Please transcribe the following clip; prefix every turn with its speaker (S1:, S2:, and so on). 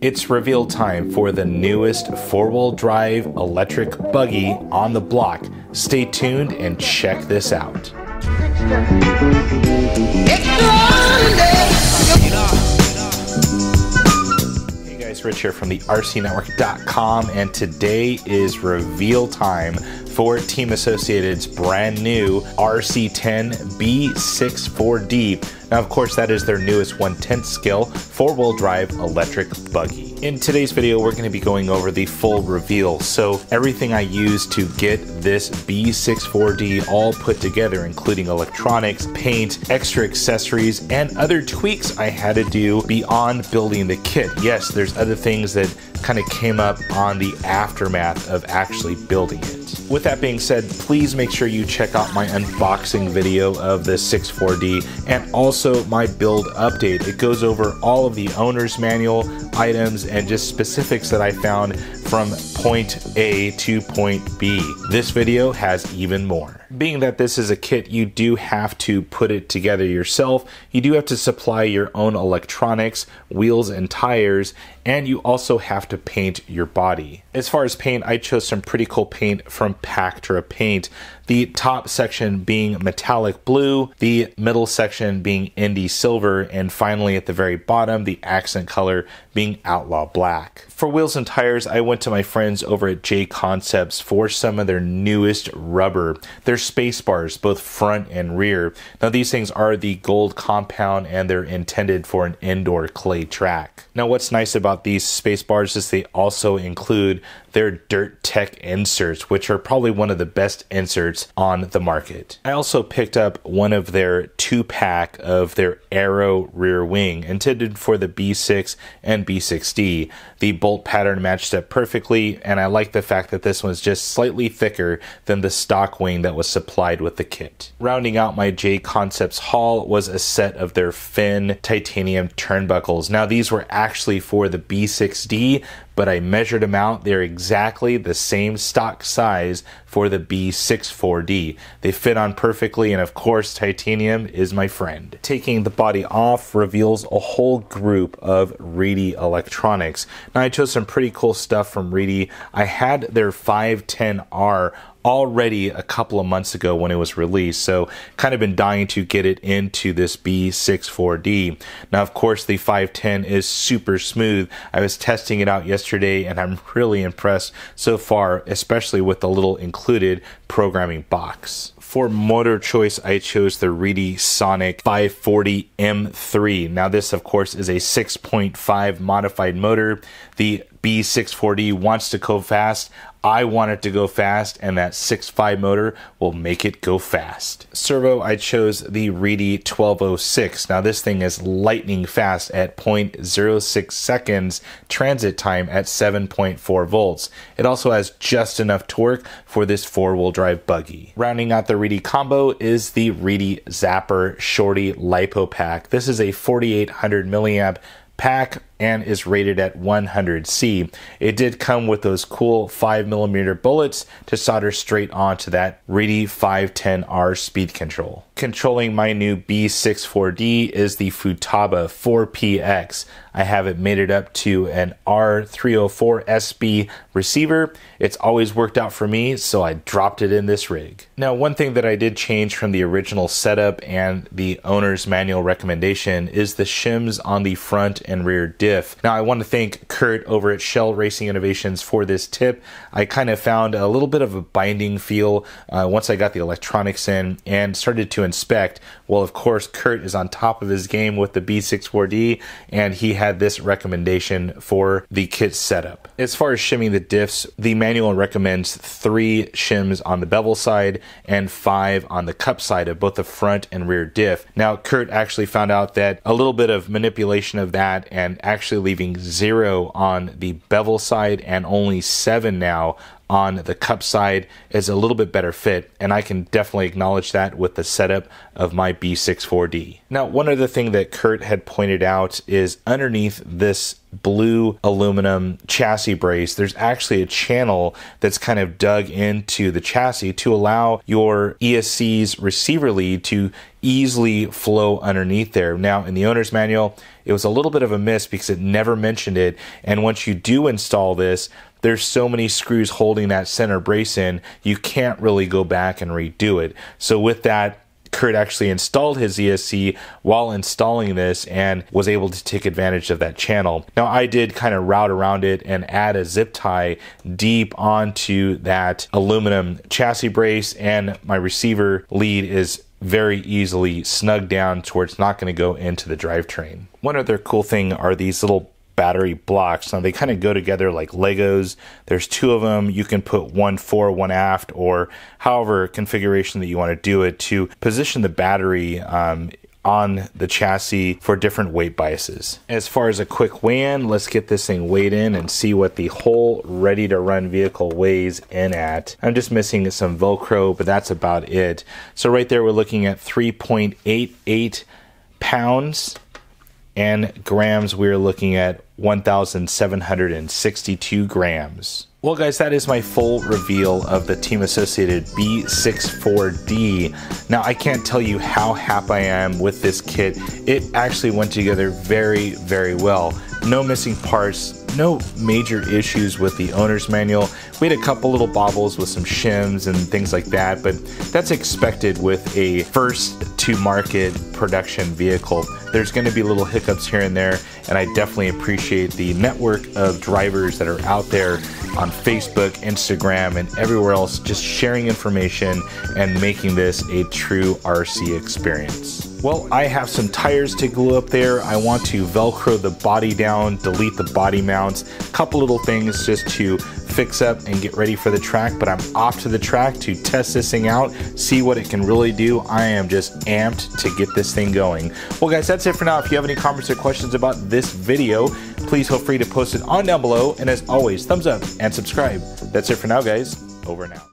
S1: It's reveal time for the newest four-wheel drive electric buggy on the block. Stay tuned and check this out. Hey guys, Rich here from the RCNetwork.com, and today is reveal time for Team Associated's brand new RC10 B64d. Now, of course, that is their newest 1/10 scale four-wheel drive electric buggy. In today's video, we're going to be going over the full reveal. So everything I used to get this B64d all put together, including electronics, paint, extra accessories, and other tweaks I had to do beyond building the kit. Yes, there's other things that kind of came up on the aftermath of actually building it. With that being said, please make sure you check out my unboxing video of the 64D and also my build update. It goes over all of the owner's manual items and just specifics that I found from point A to point B. This video has even more. Being that this is a kit, you do have to put it together yourself. You do have to supply your own electronics, wheels and tires, and you also have to paint your body. As far as paint, I chose some pretty cool paint from Pactra Paint. The top section being metallic blue, the middle section being Indy silver, and finally at the very bottom, the accent color being outlaw black. For wheels and tires, I went to my friends over at J Concepts for some of their newest rubber. They're space bars, both front and rear. Now these things are the gold compound and they're intended for an indoor clay track. Now what's nice about these space bars is they also include their Dirt Tech inserts, which are probably one of the best inserts on the market. I also picked up one of their 2-pack of their Aero rear wing, intended for the B6 and B6D. The bolt pattern matched up perfectly, and I like the fact that this one's just slightly thicker than the stock wing that was supplied with the kit. Rounding out my J Concepts haul was a set of their Fin titanium turnbuckles. Now these were actually for the B6D, but I measured them out. They're exactly the same stock size for the B64D. They fit on perfectly, and of course, titanium is my friend. Taking the body off reveals a whole group of Reedy electronics. Now, I chose some pretty cool stuff from Reedy. I had their 510R already a couple of months ago when it was released, so kind of been dying to get it into this B64D. Now, of course, the 510 is super smooth. I was testing it out yesterday and I'm really impressed so far, especially with the little included programming box. For motor choice, I chose the Reedy Sonic 540 M3. Now this, of course, is a 6.5 modified motor. The B64D wants to go fast. I want it to go fast, and that 6.5 motor will make it go fast. Servo, I chose the Reedy 1206. Now this thing is lightning fast at 0.06 seconds, transit time at 7.4 volts. It also has just enough torque for this four-wheel drive buggy. Rounding out the Reedy combo is the Reedy Zapper Shorty Lipo Pack. This is a 4800 milliamp pack and is rated at 100C. It did come with those cool 5mm bullets to solder straight onto that Reedy 510R speed control. Controlling my new B64D is the Futaba 4PX. I have it mated up to an R304SB receiver. It's always worked out for me, so I dropped it in this rig. Now, one thing that I did change from the original setup and the owner's manual recommendation is the shims on the front and rear diff. Now, I want to thank Kurt over at Schelle Racing Innovations for this tip. I kind of found a little bit of a binding feel once I got the electronics in and started to inspect. Well, of course, Kurt is on top of his game with the B64D, and he had this recommendation for the kit setup. As far as shimming the diffs, the manual recommends 3 shims on the bevel side and 5 on the cup side of both the front and rear diff. Now, Kurt actually found out that a little bit of manipulation of that and actually leaving 0 on the bevel side and only 7 now on the cup side is a little bit better fit, and I can definitely acknowledge that with the setup of my B64D. Now, one other thing that Kurt had pointed out is underneath this blue aluminum chassis brace, there's actually a channel that's kind of dug into the chassis to allow your ESC's receiver lead to easily flow underneath there. Now, in the owner's manual, it was a little bit of a miss because it never mentioned it, and once you do install this, there's so many screws holding that center brace in, you can't really go back and redo it. So with that, Kurt actually installed his ESC while installing this and was able to take advantage of that channel. Now, I did kind of route around it and add a zip tie deep onto that aluminum chassis brace, and my receiver lead is very easily snugged down to where it's not going to go into the drivetrain. One other cool thing are these little battery blocks. Now, they kind of go together like Legos. There's two of them. You can put one fore, one aft, or however configuration that you want to do it to position the battery on the chassis for different weight biases. As far as a quick weigh-in, let's get this thing weighed in and see what the whole ready-to-run vehicle weighs in at. I'm just missing some Velcro, but that's about it. So right there, we're looking at 3.88 pounds, and grams, we're looking at 1,762 grams. Well, guys, that is my full reveal of the Team Associated B64D. Now, I can't tell you how happy I am with this kit. It actually went together very, very well. No missing parts, no major issues with the owner's manual. We had a couple little bobbles with some shims and things like that, but that's expected with a first-to-market production vehicle. There's going to be little hiccups here and there, and I definitely appreciate the network of drivers that are out there on Facebook, Instagram, and everywhere else just sharing information and making this a true RC experience. Well, I have some tires to glue up there. I want to Velcro the body down, delete the body mounts, a couple little things just to fix up and get ready for the track, but I'm off to the track to test this thing out, see what it can really do. I am just amped to get this thing going. Well, guys, that's it for now. If you have any comments or questions about this video, please feel free to post it on down below, and as always, thumbs up and subscribe. That's it for now, guys. Over and out.